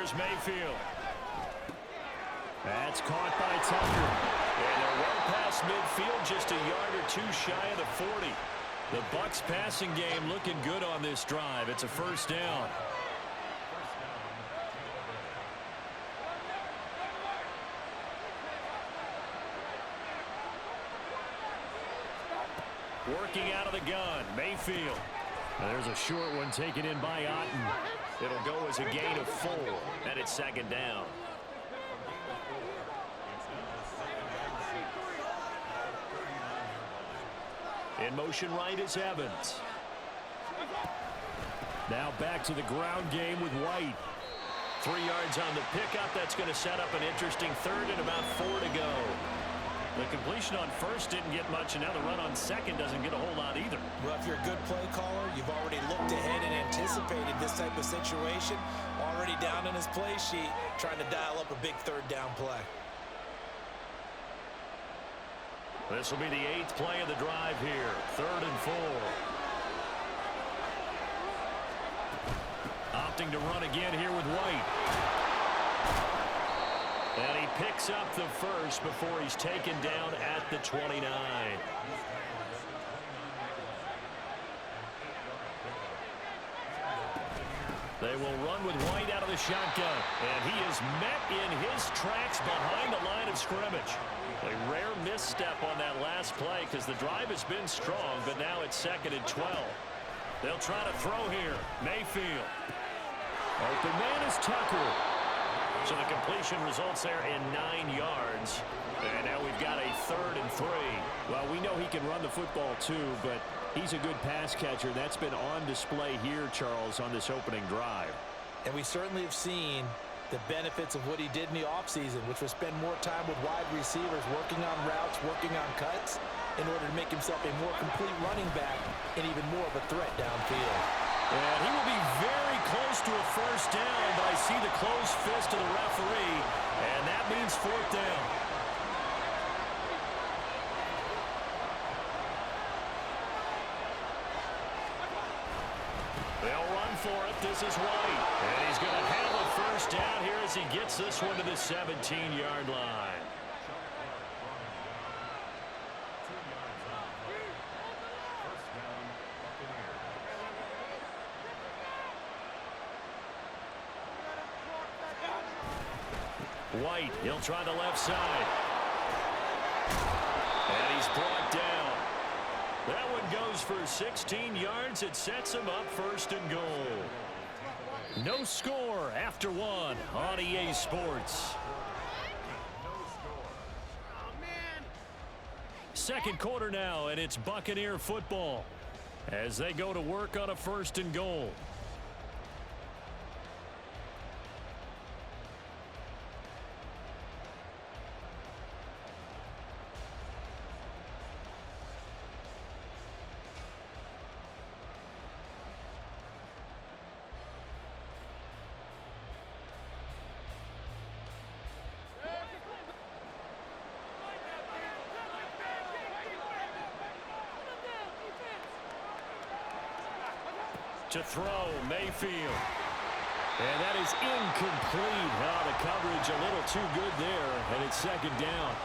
is Mayfield. That's caught by Tucker. And they're well past midfield, just a yard or two shy of the 40. The Bucs passing game looking good on this drive. It's a first down. Working out of the gun, Mayfield. There's a short one taken in by Otten. It'll go as a gain of 4, and it's second down. In motion right is Evans. Now back to the ground game with White. 3 yards on the pickup. That's going to set up an interesting third and about 4 to go. The completion on first didn't get much, and now the run on second doesn't get a whole lot either. Well, if you're a good play caller, you've already looked ahead and anticipated this type of situation. Already down in his play sheet, trying to dial up a big third down play. This will be the 8th play of the drive here. 3rd and 4. Opting to run again here with White. And he picks up the first before he's taken down at the 29. They will run with White out of the shotgun. And he is met in his tracks behind the line of scrimmage. A rare misstep on that last play because the drive has been strong, but now it's 2nd and 12. They'll try to throw here. Mayfield. Open man is Tucker. So the completion results there in 9 yards. And now we've got a 3rd and 3. Well, we know he can run the football too, but he's a good pass catcher. That's been on display here, Charles, on this opening drive. And we certainly have seen the benefits of what he did in the offseason, which was spend more time with wide receivers, working on routes, working on cuts, in order to make himself a more complete running back and even more of a threat downfield. And he will be very close to a first down, but I see the closed fist of the referee, and that means 4th down. They'll run for it. This is White. And he's going to have a first down here as he gets this one to the 17-yard line. White, he'll try the left side. And he's brought down. That one goes for 16 yards. It sets him up 1st and goal. No score after 1 on EA Sports. Second quarter now, and it's Buccaneer football as they go to work on a 1st and goal. To throw, Mayfield. And that is incomplete. The coverage a little too good there, and it's 2nd down.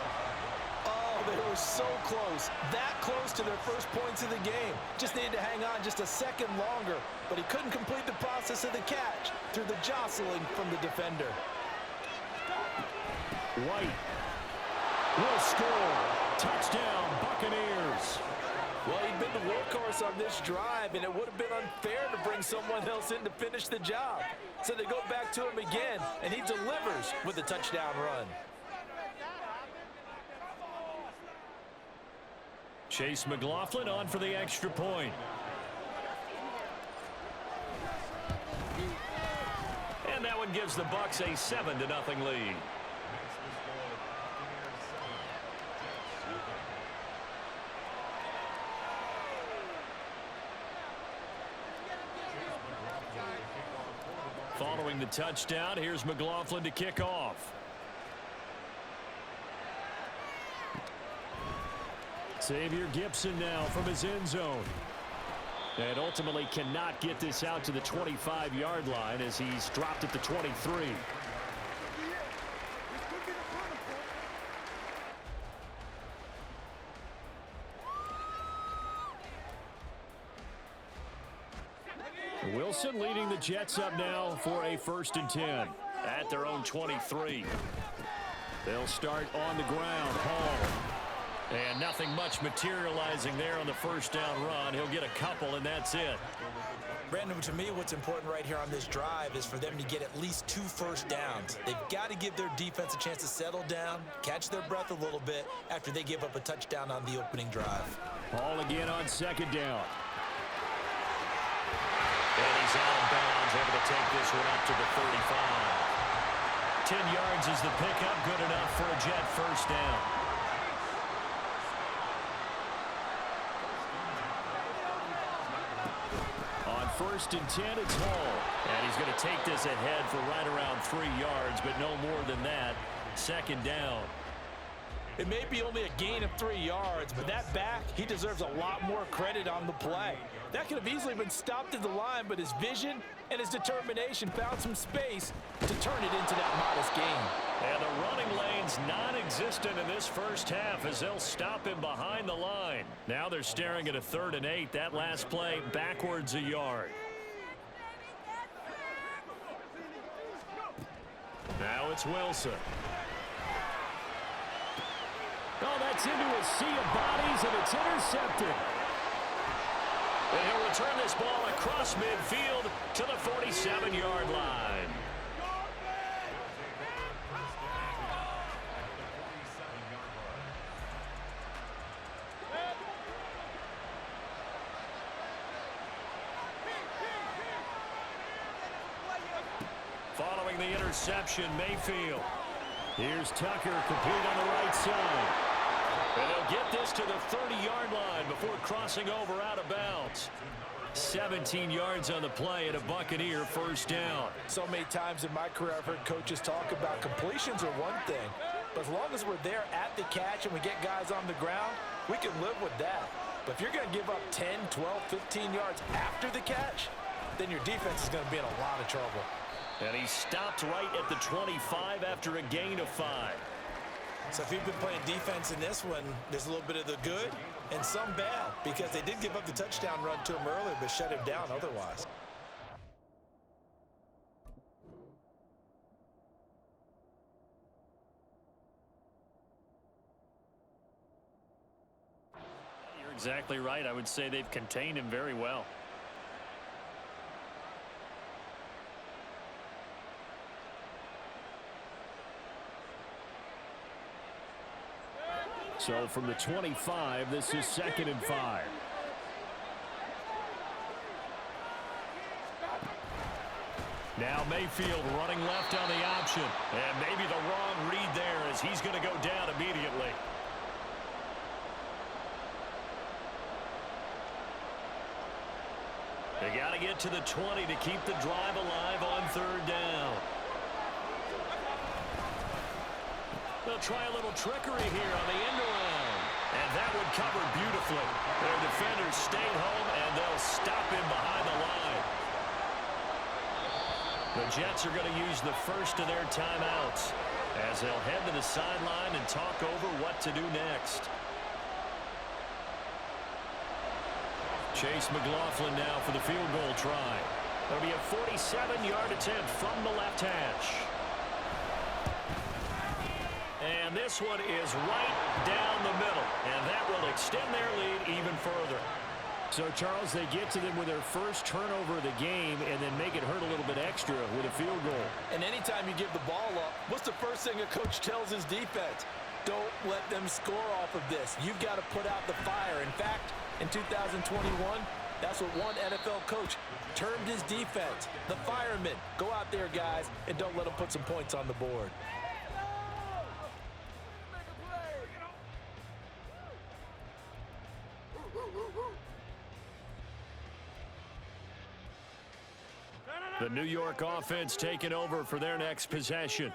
Oh, they were so close. That close to their first points of the game. Just needed to hang on just a second longer, but he couldn't complete the process of the catch through the jostling from the defender. White will score. Touchdown, Buccaneers. Well, he'd been the workhorse on this drive, and it would have been unfair to bring someone else in to finish the job. So they go back to him again, and he delivers with a touchdown run. Chase McLaughlin on for the extra point. And that one gives the Bucs a 7-0 lead. Following the touchdown, here's McLaughlin to kick off. Xavier Gipson now from his end zone. And ultimately cannot get this out to the 25-yard line as he's dropped at the 23. Wilson leading the Jets up now for a 1st and 10 at their own 23. They'll start on the ground. Hall. And nothing much materializing there on the 1st down run. He'll get a couple, and that's it. Brandon, to me, what's important right here on this drive is for them to get at least 2 first downs. They've got to give their defense a chance to settle down, catch their breath a little bit after they give up a touchdown on the opening drive. Hall again on 2nd down. And he's out of bounds, able to take this one up to the 35. 10 yards is the pickup, good enough for a Jet 1st down. On 1st and 10, it's Hall. And he's going to take this ahead for right around 3 yards, but no more than that. 2nd down. It may be only a gain of 3 yards, but that back, he deserves a lot more credit on the play. That could have easily been stopped at the line, but his vision and his determination found some space to turn it into that modest gain. And the running lane's non-existent in this 1st half as they'll stop him behind the line. Now they're staring at a 3rd and 8. That last play backwards a yard. Now it's Wilson. Oh, that's into a sea of bodies, and it's intercepted. And he'll return this ball across midfield to the 47-yard line. Following the interception, Mayfield. Here's Tucker, complete on the right side. And they'll get this to the 30-yard line before crossing over out of bounds. 17 yards on the play and a Buccaneer 1st down. So many times in my career I've heard coaches talk about completions are one thing, but as long as we're there at the catch and we get guys on the ground, we can live with that. But if you're going to give up 10, 12, 15 yards after the catch, then your defense is going to be in a lot of trouble. And he stopped right at the 25 after a gain of 5. So if you've been playing defense in this one, there's a little bit of the good and some bad, because they did give up the touchdown run to him earlier, but shut him down otherwise. You're exactly right. I would say they've contained him very well. So from the 25, this is 2nd and 5. Now Mayfield running left on the option. And maybe the wrong read there as he's going to go down immediately. They got to get to the 20 to keep the drive alive on 3rd down. They'll try a little trickery here on the end around. And that one covered beautifully. Their defenders stayed home, and they'll stop him behind the line. The Jets are going to use the first of their timeouts as they'll head to the sideline and talk over what to do next. Chase McLaughlin now for the field goal try. It'll be a 47-yard attempt from the left hash. And this one is right down the middle, and that will extend their lead even further. So, Charles, they get to them with their first turnover of the game and then make it hurt a little bit extra with a field goal. And anytime you give the ball up, what's the first thing a coach tells his defense? Don't let them score off of this. You've got to put out the fire. In fact, in 2021, that's what one NFL coach termed his defense, the firemen. Go out there, guys, and don't let them put some points on the board. The New York offense taking over for their next possession.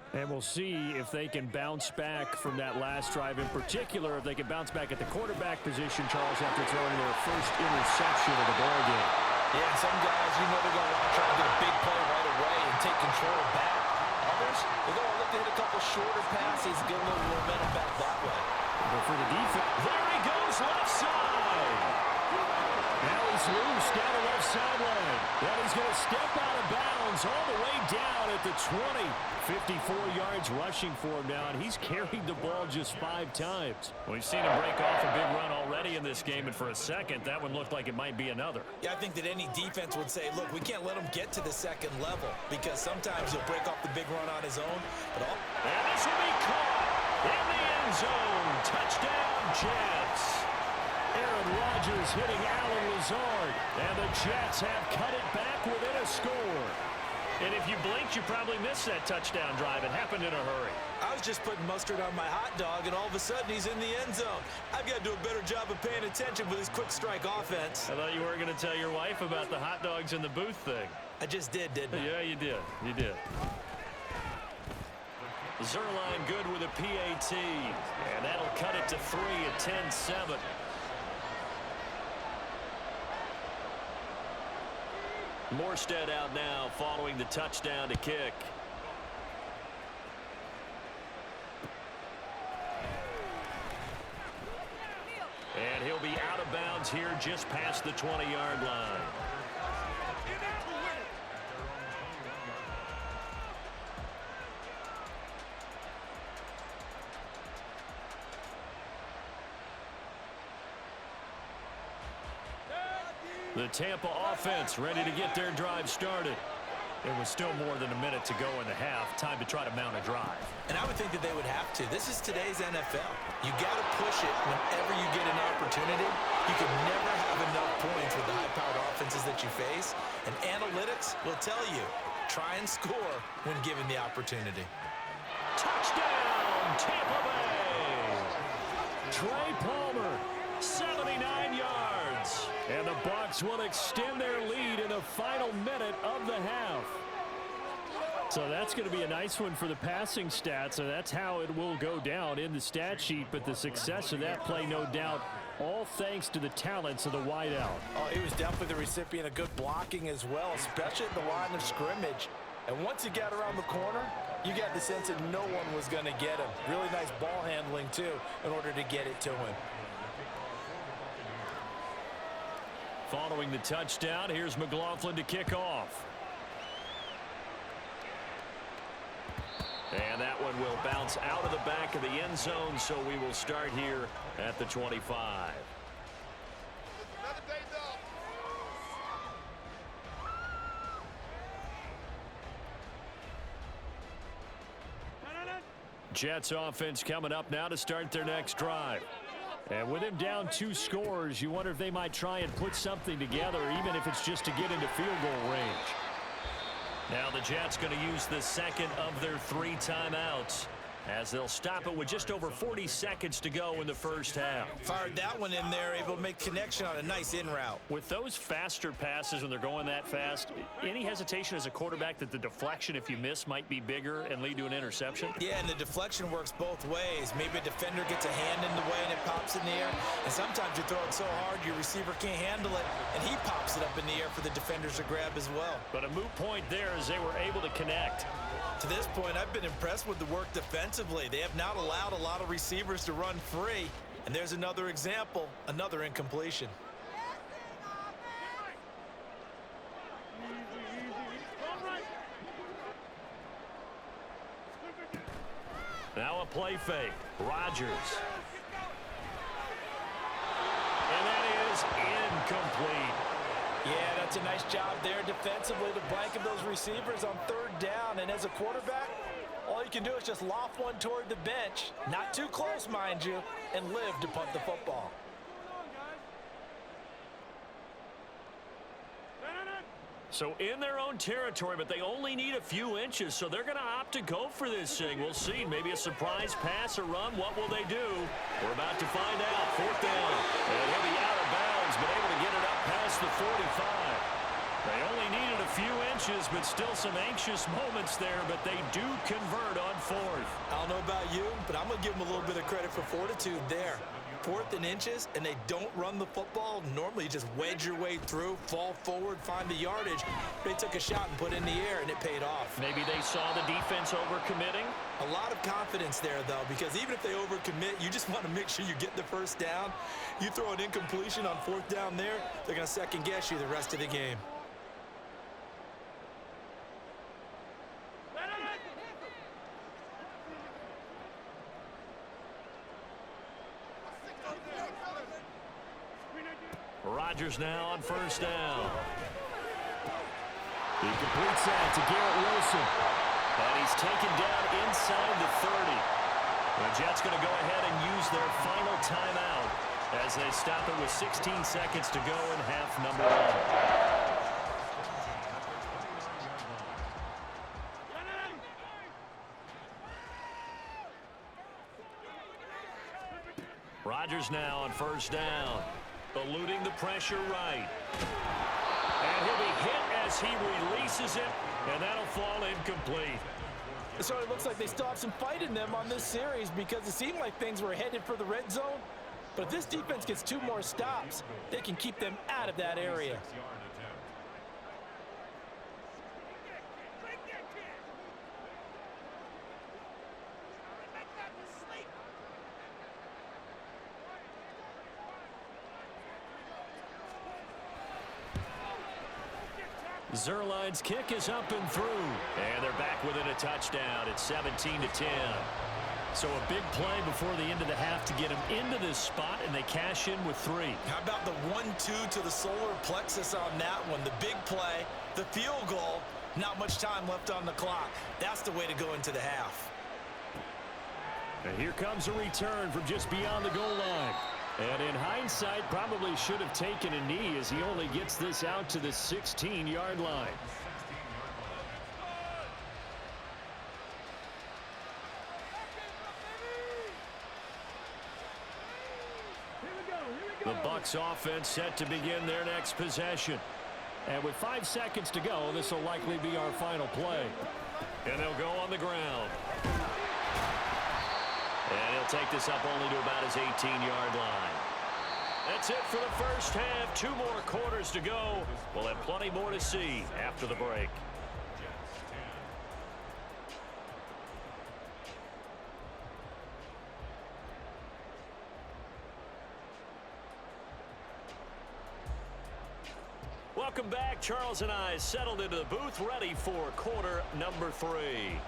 And we'll see if they can bounce back from that last drive. In particular, if they can bounce back at the quarterback position, Charles, after throwing their first interception of the ballgame. Yeah, some guys, they're going to want to try to get a big play right away and take control back. Others, they're going to look to hit a couple shorter passes, get a little momentum back that way. But for the defense, there he goes left side. Now he's loose down the left sideline. Well, he's going to step out of bounds all the way down at the 20. 54 yards rushing for him now, and he's carried the ball just 5 times. We've seen him break off a big run already in this game, and for a second, that one looked like it might be another. Yeah, I think that any defense would say, look, we can't let him get to the second level because sometimes he'll break off the big run on his own. And this will be caught in the end zone. Touchdown, Jets. Aaron Rodgers hitting Allen Lazard, and the Jets have cut it back within a score. And if you blinked, you probably missed that touchdown drive. It happened in a hurry. I was just putting mustard on my hot dog, and all of a sudden he's in the end zone. I've got to do a better job of paying attention with his quick strike offense. I thought you weren't going to tell your wife about the hot dogs in the booth thing. I just did, didn't I? Yeah, you did. You did. Zerline good with a PAT, and that'll cut it to 3 at 10-7. Morstead out now following the touchdown to kick. And he'll be out of bounds here just past the 20-yard line. The Tampa offense ready to get their drive started. It was still more than a minute to go in the half. Time to try to mount a drive. And I would think that they would have to. This is today's NFL. You got to push it whenever you get an opportunity. You can never have enough points with the high-powered offenses that you face. And analytics will tell you, try and score when given the opportunity. Touchdown, Tampa Bay! Trey Palmer, 79 yards. And the Bucs will extend their lead in the final minute of the half. So that's going to be a nice one for the passing stats, and that's how it will go down in the stat sheet. But the success of that play, no doubt, all thanks to the talents of the wideout. Oh, he was definitely the recipient of good blocking as well, especially at the line of scrimmage. And once he got around the corner, you got the sense that no one was going to get him. Really nice ball handling, too, in order to get it to him. Following the touchdown, here's McLaughlin to kick off. And that one will bounce out of the back of the end zone, so we will start here at the 25. Jets offense coming up now to start their next drive. And with him down 2 scores, you wonder if they might try and put something together, even if it's just to get into field goal range. Now the Jets going to use the second of their 3 timeouts as they'll stop it with just over 40 seconds to go in the first half. Fired that one in there, able to make connection on a nice in route. With those faster passes when they're going that fast, any hesitation as a quarterback that the deflection, if you miss, might be bigger and lead to an interception? Yeah, and the deflection works both ways. Maybe a defender gets a hand in the way and it pops in the air. And sometimes you throw it so hard your receiver can't handle it, and he pops it up in the air for the defenders to grab as well. But a moot point there as they were able to connect. To this point, I've been impressed with the work defensively. They have not allowed a lot of receivers to run free. And there's another example, another incompletion. Now a play fake. Rodgers. And that is incomplete. Yeah, that's a nice job there defensively to blanket those receivers on 3rd down. And as a quarterback, all you can do is just loft one toward the bench, not too close, mind you, and live to punt the football. So in their own territory, but they only need a few inches, so they're going to opt to go for this thing. We'll see. Maybe a surprise pass or run. What will they do? We're about to find out. 4th down. And he'll be out of bounds, but able to get it up past the 45. They only needed a few inches, but still some anxious moments there, but they do convert on fourth. I don't know about you, but I'm going to give them a little bit of credit for fortitude there. Fourth and inches, and they don't run the football. Normally, you just wedge your way through, fall forward, find the yardage. They took a shot and put it in the air, and it paid off. Maybe they saw the defense overcommitting. A lot of confidence there, though, because even if they overcommit, you just want to make sure you get the first down. You throw an incompletion on fourth down there, they're going to second-guess you the rest of the game. Rodgers now on first down. He completes that to Garrett Wilson. And he's taken down inside the 30. The Jets going to go ahead and use their final timeout as they stop it with 16 seconds to go in half number 1. Rodgers now on first down. Eluding the pressure right. And he'll be hit as he releases it, and that'll fall incomplete. So it looks like they still have some fight in them on this series because it seemed like things were headed for the red zone. But if this defense gets 2 more stops, they can keep them out of that area. Zerline's kick is up and through. And they're back within a touchdown. It's 17-10. So a big play before the end of the half to get them into this spot, and they cash in with 3. How about the 1-2 to the solar plexus on that one? The big play, the field goal, not much time left on the clock. That's the way to go into the half. And here comes a return from just beyond the goal line. And in hindsight, probably should have taken a knee as he only gets this out to the 16-yard line. The Bucs offense set to begin their next possession. And with 5 seconds to go, this will likely be our final play. And they'll go on the ground. And he'll take this up only to about his 18-yard line. That's it for the first half. 2 more quarters to go. We'll have plenty more to see after the break. Welcome back. Charles and I settled into the booth, ready for quarter number 3.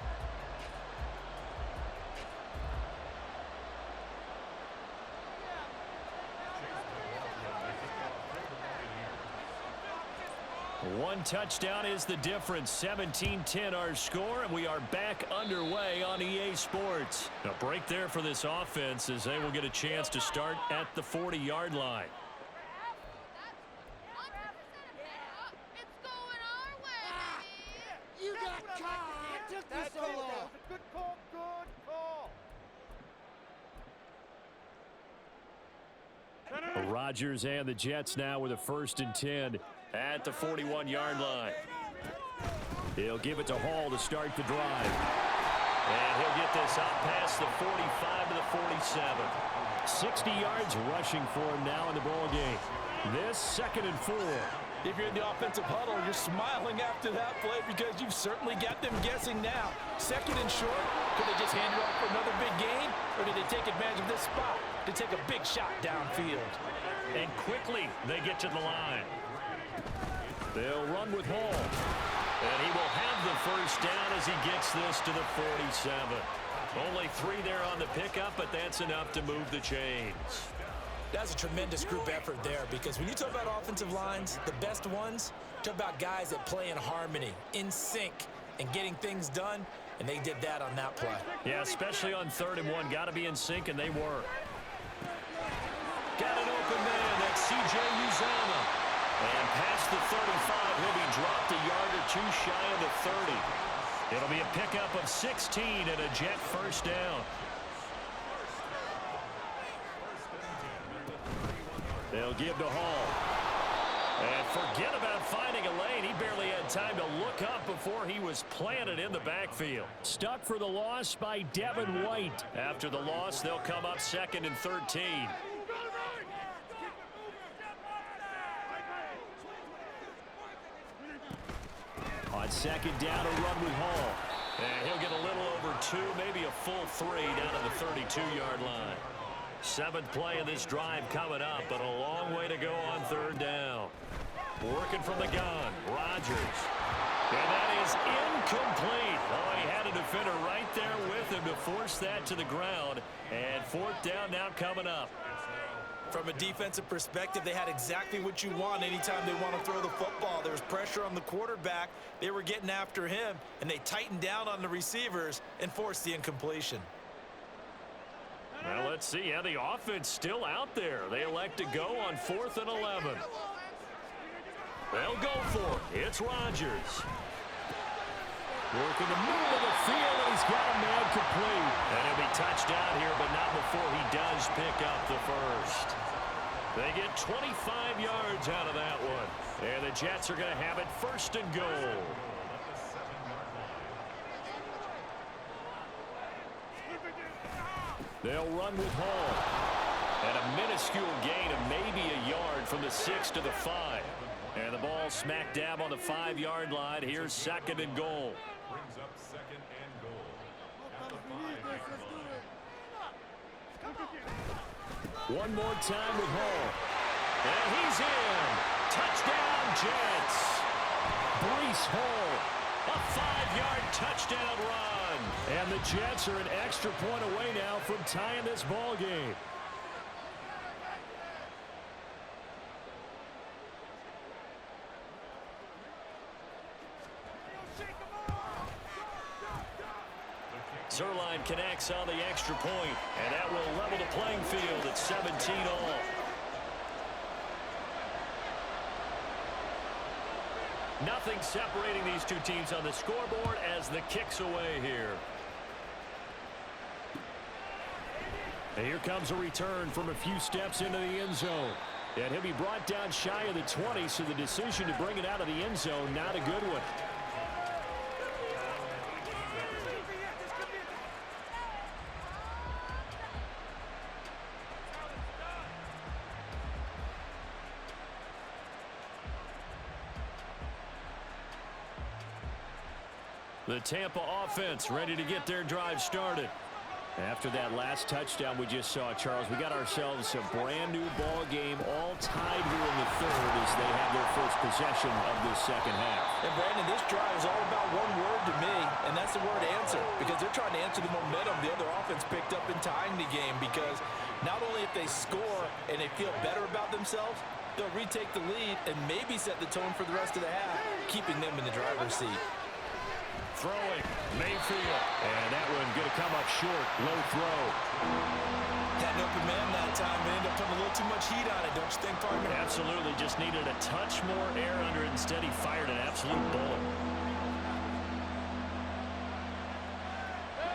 One touchdown is the difference. 17-10 our score, and we are back underway on EA Sports. A break there for this offense as they will get a chance to start at the 40-yard line. Rodgers and the Jets now with a 1st and 10 at the 41-yard line. He'll give it to Hall to start the drive. And he'll get this out past the 45 to the 47. 60 yards rushing for him now in the ball game. This 2nd and 4. If you're in the offensive huddle, you're smiling after that play because you've certainly got them guessing now. 2nd and short, could they just hand it off for another big gain? Or did they take advantage of this spot to take a big shot downfield? And quickly they get to the line. They'll run with Hall. And he will have the first down as he gets this to the 47. Only 3 there on the pickup, but that's enough to move the chains. That's a tremendous group effort there because when you talk about offensive lines, the best ones, talk about guys that play in harmony, in sync, and getting things done, and they did that on that play. Yeah, especially on 3rd and 1. Got to be in sync, and they were. Got an open man. That's C.J. Uzomah. And past the 35, he'll be dropped a yard or 2 shy of the 30. It'll be a pickup of 16 and a Jet first down. They'll give to Hall. And forget about finding a lane. He barely had time to look up before he was planted in the backfield. Stuck for the loss by Devin White. After the loss, they'll come up 2nd and 13. On 2nd down, a run with Hall. And he'll get a little over 2, maybe a full 3 down to the 32-yard line. 7th play of this drive coming up, but a long way to go on 3rd down. Working from the gun, Rodgers. And that is incomplete. Oh, he had a defender right there with him to force that to the ground. And 4th down now coming up. From a defensive perspective, they had exactly what you want anytime they want to throw the football. There was pressure on the quarterback. They were getting after him, and they tightened down on the receivers and forced the incompletion. Well, let's see. Yeah, the offense still out there. They elect to go on 4th and 11. They'll go for it. It's Rodgers. Working the middle of the field, and he's got a man complete. And he'll be touched down here, but not before he does pick up the first. They get 25 yards out of that one. And the Jets are going to have it 1st and goal. They'll run with Hall. And a minuscule gain of maybe a yard from the 6 to the 5. And the ball smack dab on the 5-yard line. Here's 2nd and goal. Brings up 2nd and goal at the 5-yard line. One more time with Hall. And he's in. Touchdown, Jets. Breece Hall. A 5-yard touchdown run. And the Jets are an extra point away now from tying this ball game. Zerline connects on the extra point, and that will level the playing field at 17 all. Nothing separating these two teams on the scoreboard as the kick's away here. And here comes a return from a few steps into the end zone. And he'll be brought down shy of the 20, so the decision to bring it out of the end zone, not a good one. The Tampa offense ready to get their drive started. After that last touchdown we just saw, Charles, we got ourselves a brand new ball game, all tied here in the 3rd as they have their first possession of this 2nd half. And Brandon, this drive is all about one word to me, and that's the word answer, because they're trying to answer the momentum the other offense picked up in tying the game, because not only if they score and they feel better about themselves, they'll retake the lead and maybe set the tone for the rest of the half, keeping them in the driver's seat. Throwing, Mayfield. And that one going to come up short. Low throw. Had an open man that time, but ended up putting a little too much heat on it, don't you think, partner? Absolutely. Just needed a touch more air under it. Instead, he fired an absolute bullet.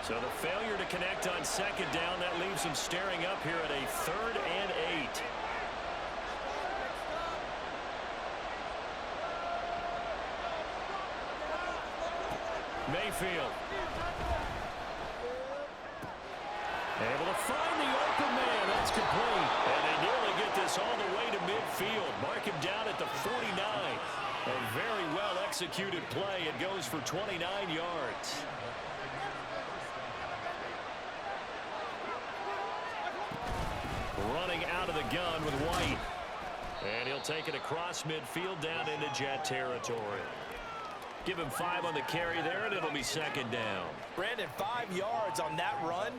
So the failure to connect on 2nd down, that leaves him staring up here at a 3rd and 8. Mayfield. Able to find the open man. That's complete. And they nearly get this all the way to midfield. Mark him down at the 49. A very well-executed play. It goes for 29 yards. Running out of the gun with White. And he'll take it across midfield down into Jet territory. Give him 5 on the carry there, and it'll be 2nd down. Brandon, 5 yards on that run.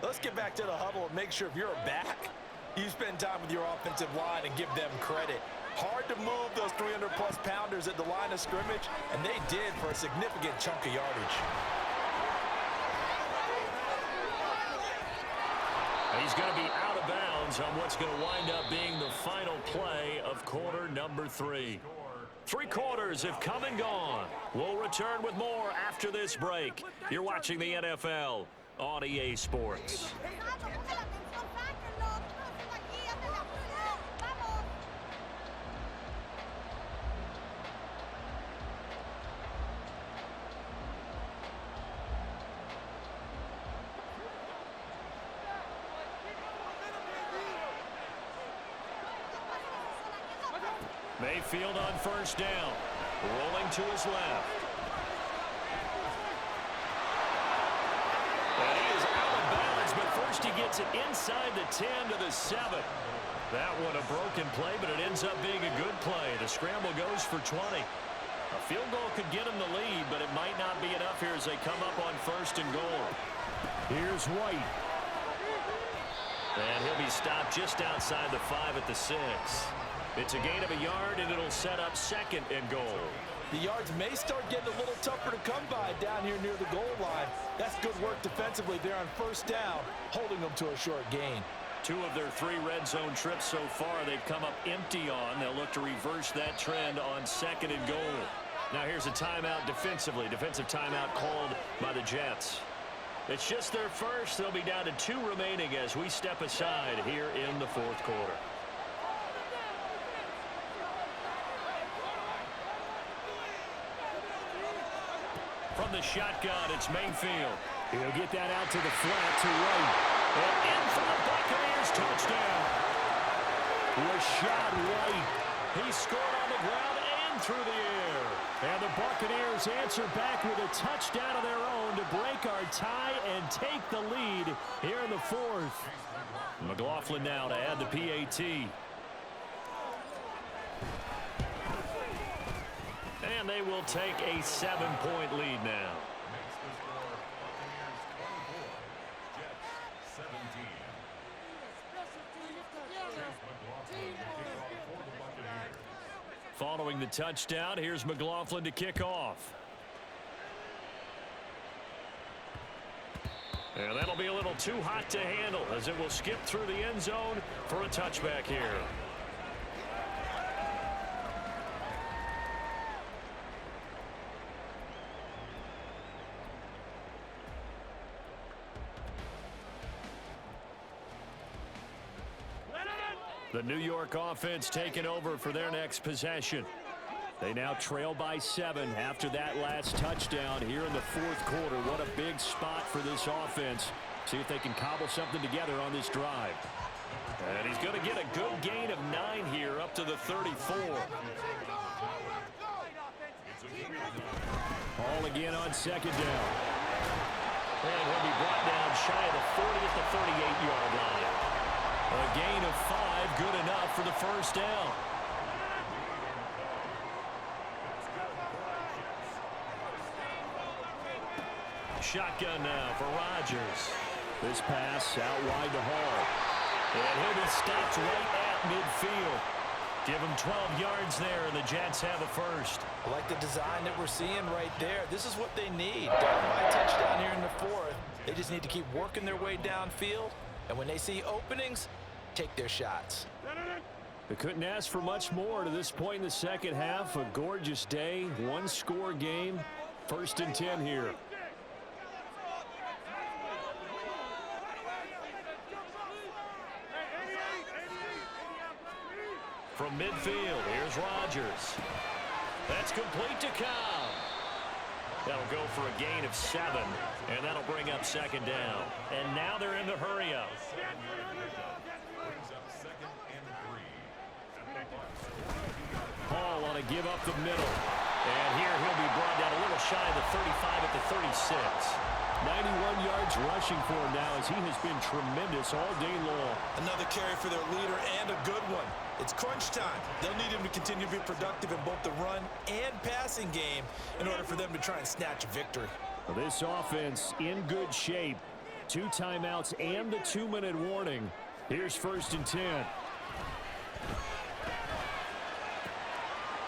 Let's get back to the huddle and make sure if you're a back, you spend time with your offensive line and give them credit. Hard to move those 300-plus pounders at the line of scrimmage, and they did for a significant chunk of yardage. He's going to be out of bounds on what's going to wind up being the final play of quarter number 3. 3 quarters have come and gone. We'll return with more after this break. You're watching the NFL on EA Sports. Mayfield on first down. Rolling to his left. And he is out of bounds, but first he gets it inside the 10 to the 7. That one a broken play, but it ends up being a good play. The scramble goes for 20. A field goal could get him the lead, but it might not be enough here as they come up on first and goal. Here's White. And he'll be stopped just outside the 5 at the 6. It's a gain of a yard, and it'll set up second and goal. The yards may start getting a little tougher to come by down here near the goal line. That's good work defensively there on first down, holding them to a short gain. 2 of their 3 red zone trips so far they've come up empty on. They'll look to reverse that trend on second and goal. Now here's a timeout defensively. Defensive timeout called by the Jets. It's just their first. They'll be down to 2 remaining as we step aside here in the 4th quarter. From the shotgun, it's Mayfield. He'll get that out to the flat to White. And in for the Buccaneers touchdown. Rashad White. He scored on the ground and through the air. And the Buccaneers answer back with a touchdown of their own to break our tie and take the lead here in the 4th. McLaughlin now to add the PAT. And they will take a 7-point lead now. Following the touchdown, here's McLaughlin to kick off. And that'll be a little too hot to handle as it will skip through the end zone for a touchback here. The New York offense taking over for their next possession. They now trail by 7 after that last touchdown here in the 4th quarter. What a big spot for this offense. See if they can cobble something together on this drive. And he's going to get a good gain of 9 here up to the 34. Ball again on second down. And he'll be brought down shy of the 40 at the 38-yard line. A gain of 5, good enough for the first down. Shotgun now for Rodgers. This pass out wide to Hall. And he'll be stopped right at midfield. Give him 12 yards there, and the Jets have a first. I like the design that we're seeing right there. This is what they need. Down by touchdown here in the 4th. They just need to keep working their way downfield. And when they see openings, take their shots. They couldn't ask for much more to this point in the second half. A gorgeous day, 1-score game. 1st and 10 here. From midfield, here's Rodgers. That's complete to Cobb. That'll go for a gain of 7, and that'll bring up second down. And now they're in the hurry-up. Hall on a give up the middle. And here he'll be brought down a little shy of the 35 at the 36. 91 yards rushing for him now as he has been tremendous all day long. Another carry for their leader and a good one. It's crunch time. They'll need him to continue to be productive in both the run and passing game in order for them to try and snatch a victory. Well, this offense in good shape. 2 timeouts and the 2-minute warning. Here's 1st and 10.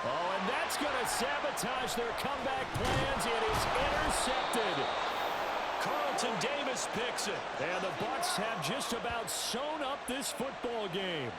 Oh, and that's going to sabotage their comeback plans. It is intercepted. Carlton Davis picks it. And the Bucs have just about sewn up this football game.